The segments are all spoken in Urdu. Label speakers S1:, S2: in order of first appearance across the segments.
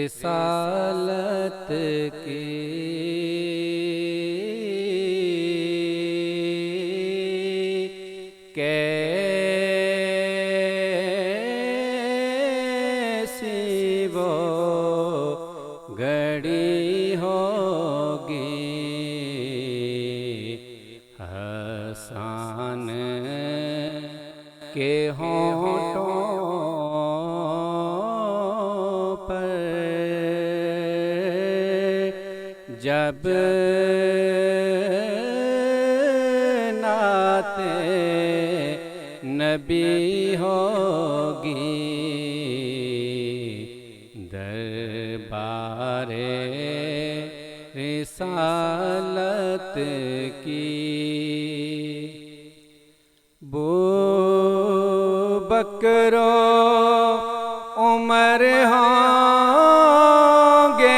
S1: رسالت کی کیسی وہ گھڑی ہوگی حسن کے ہونٹوں پر جب نعت نبی ہوگی دربار رسالت کی بکر و عمر ہوں گے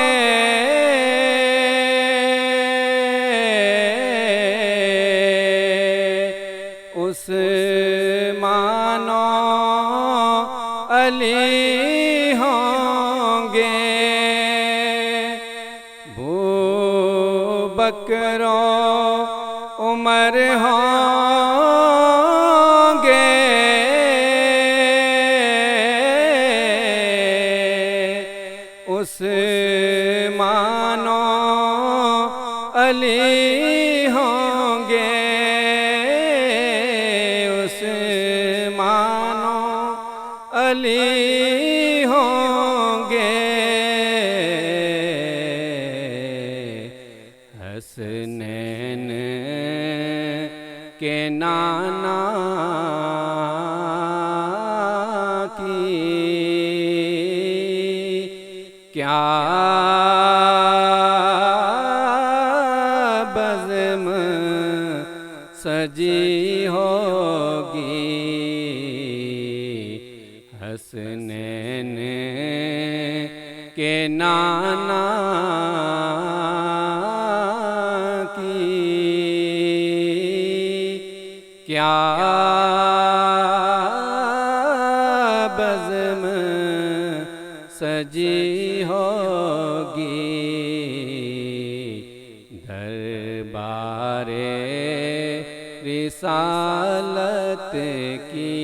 S1: عثمان و علی ہوں گے بکر و عمر ہوں گے عثمان و علی ہوں گے عثمان و علی ہوں گے حسنین کے نانا کی کیا بزم سجی ہوگی حسنین کے نانا کی کیا بزم سجی ہوگی دربار رسالت کی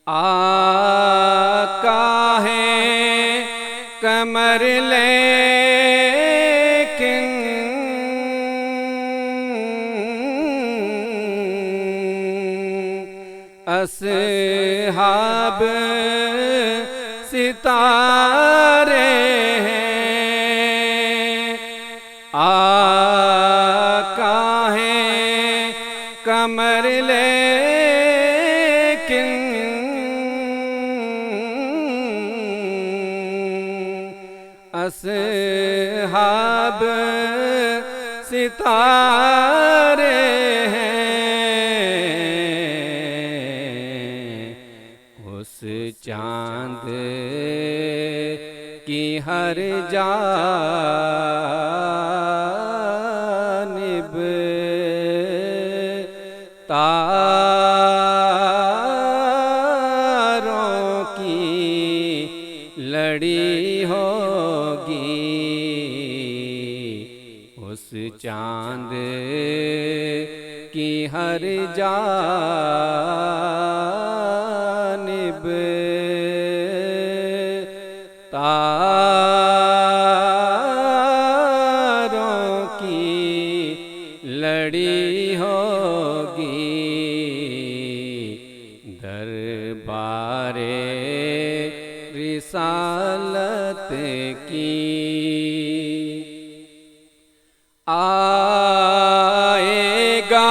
S1: آقا ہے کمر لیکن اصحاب ستارے ہیں آقا ہے کمر لیکن اصحاب ستارے ہیں اس چاند کی ہر جانب تاروں کی لڑی ہوگی اس چاند کی ہر جانب تاروں کی لڑی ہوگی دربار رسالت کی آئے گا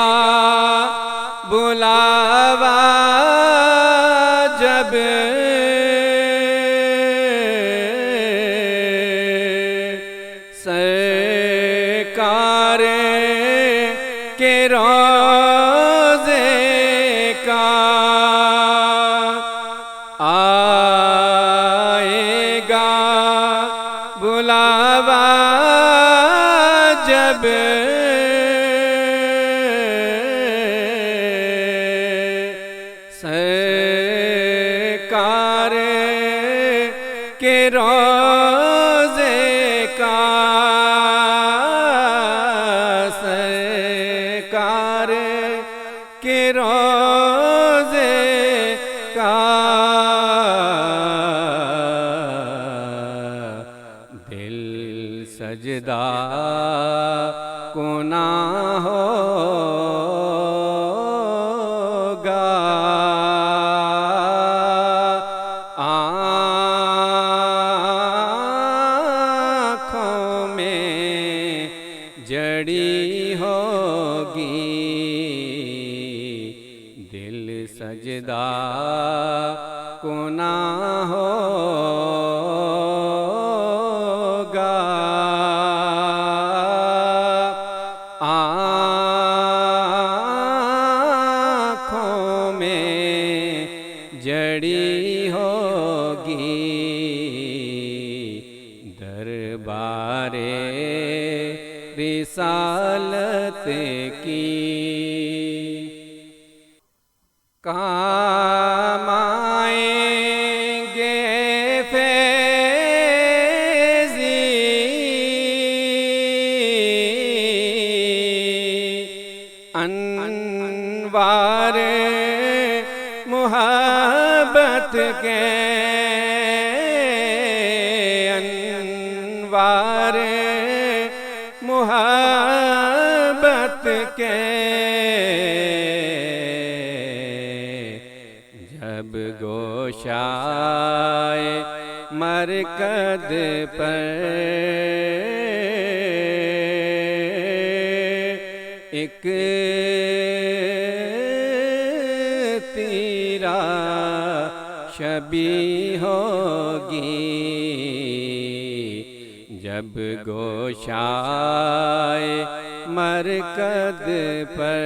S1: بلاوا جب سرکار کے روضے کا آئے گا بلاوا جب سرکار آنکھوں میں جڑی ہوگی، دل سجدہ کنا ہوگا، آنکھوں میں جڑی ہوگی، دربار رسالت کی کام آئیں گے فیضی، انوار محبت کے، انوار محبت کے، جب گوشائے مرکز پر ایک تیرا شبیہ ہوگی، جب گوشائے مرکز پر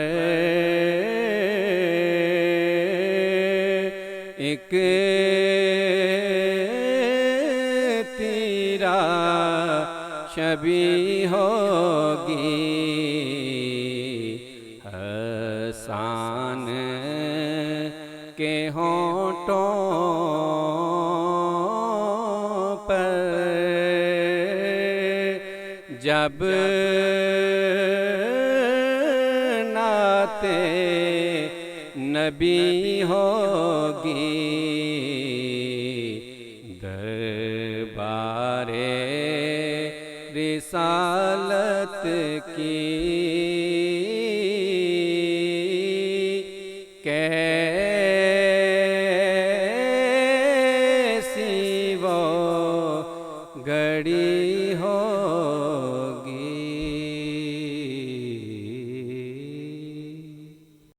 S1: ایک تیرا شبیہ ہوگی، حسان کے ہونٹوں پر جب نعت نبی ہوگی، دربار رسالت کی کیسی وہ گھڑی ہوگی۔